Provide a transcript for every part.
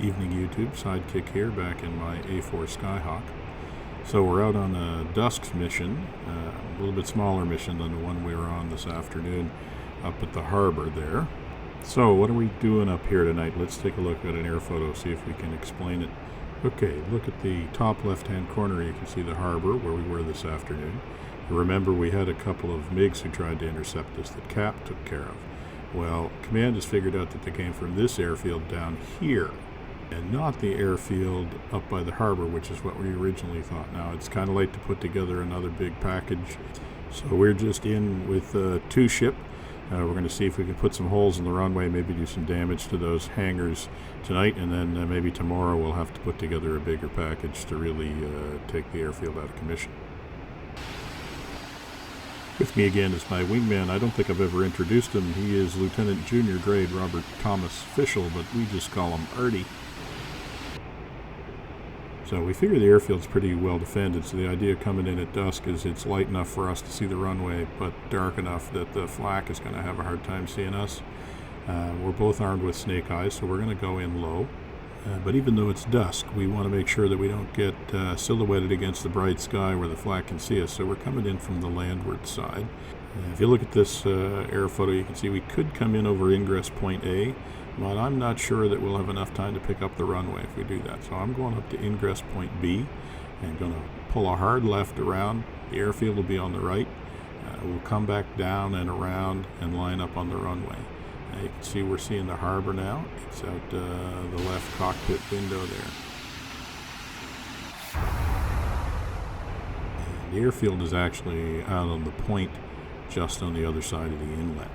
Evening YouTube, Sidekick here, back in my A4 Skyhawk. So we're out on a dusk mission, a little bit smaller mission than the one we were on this afternoon up at the harbor there. So what are we doing up here tonight? Let's take a look at an air photo, see if we can explain it. Okay, look at the top left-hand corner. You can see the harbor where we were this afternoon. Remember, we had a couple of MiGs who tried to intercept us that Cap took care of. Well, Command has figured out that they came from this airfield down here, and not the airfield up by the harbor, which is what we originally thought. Now, it's kind of late to put together another big package, so we're just in with two ship. We're going to see if we can put some holes in the runway, maybe do some damage to those hangars tonight, and then maybe tomorrow we'll have to put together a bigger package to really take the airfield out of commission. With me again is my wingman. I don't think I've ever introduced him. He is Lieutenant Junior Grade Robert Thomas Fischel, but we just call him Artie. So we figure the airfield's pretty well defended, so the idea coming in at dusk is it's light enough for us to see the runway, but dark enough that the flak is going to have a hard time seeing us. We're both armed with snake eyes, so we're going to go in low. But even though it's dusk, we want to make sure that we don't get silhouetted against the bright sky where the flak can see us. So we're coming in from the landward side. If you look at this air photo, you can see we could come in over Ingress Point A, but I'm not sure that we'll have enough time to pick up the runway if we do that. So I'm going up to Ingress Point B and going to pull a hard left around. The airfield will be on the right. We'll come back down and around and line up on the runway. You can see we're seeing the harbor now. It's out the left cockpit window there. And the airfield is actually out on the point just on the other side of the inlet.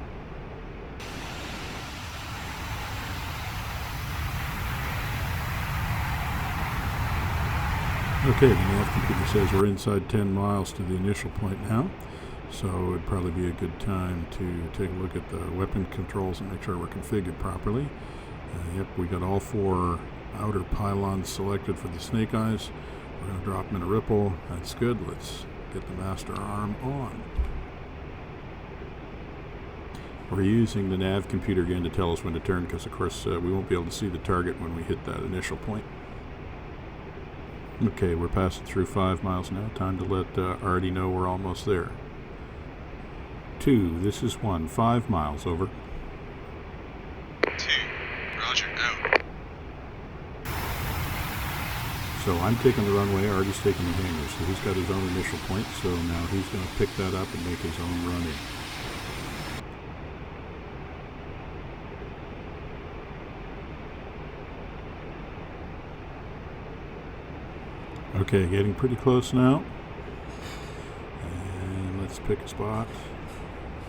Okay, the nav computer says we're inside 10 miles to the initial point now. So it would probably be a good time to take a look at the weapon controls and make sure we're configured properly. Yep, we got all four outer pylons selected for the snake eyes. We're going to drop them in a ripple. That's good. Let's get the master arm on. We're using the nav computer again to tell us when to turn because, of course, we won't be able to see the target when we hit that initial point. Okay, we're passing through 5 miles now. Time to let Artie know we're almost there. 2, this is 1, 5 miles, over. 2, roger, out. So I'm taking the runway, Artie's taking the hangar, so he's got his own initial point, so now he's going to pick that up and make his own run in. Okay, getting pretty close now. And let's pick a spot.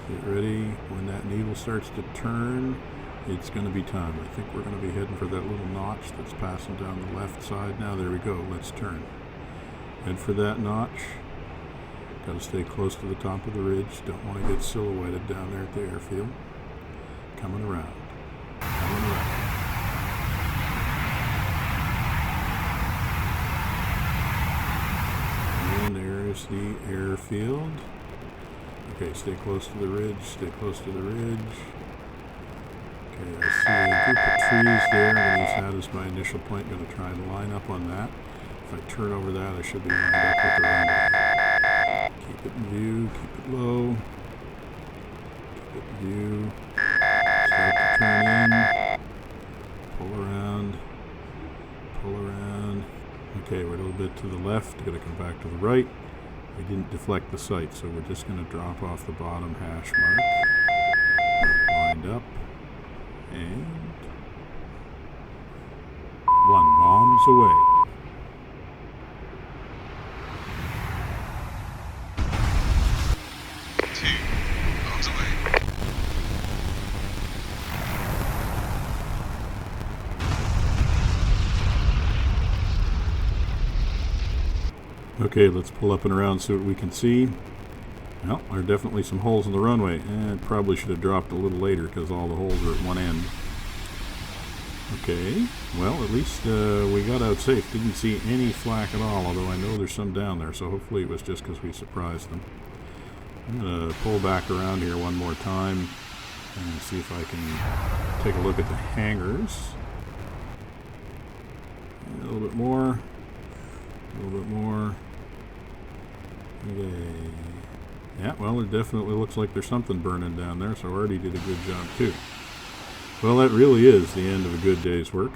Get ready. When that needle starts to turn, it's going to be time. I think we're going to be heading for that little notch that's passing down the left side. Now, there we go. Let's turn. Head for that notch. Got to stay close to the top of the ridge. Don't want to get silhouetted down there at the airfield. Coming around. Coming around. And there's the airfield. Okay, stay close to the ridge, stay close to the ridge. Okay, I see a group of trees there, and he's had as my initial point. I'm going to try and line up on that. If I turn over that, I should be lined up with the runway. Keep it in view, keep it low. Keep it in view. Start to turn in. Pull around. Pull around. Okay, we're a little bit to the left. Going to come back to the right. We didn't deflect the sight, so we're just going to drop off the bottom hash mark. Lined up. And 1 bombs away. Okay, let's pull up and around, see what we can see. Well, there are definitely some holes in the runway, and probably should have dropped a little later because all the holes are at one end. Okay, well, at least we got out safe. Didn't see any flak at all, although I know there's some down there, so hopefully it was just because we surprised them. I'm going to pull back around here one more time and see if I can take a look at the hangars. bit more. A little bit more. Okay. Yeah, well, it definitely looks like there's something burning down there, so Artie did a good job too. Well, that really is the end of a good day's work.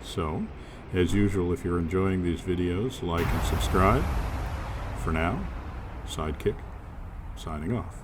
So, as usual, if you're enjoying these videos, like and subscribe. For now, Sidekick, signing off.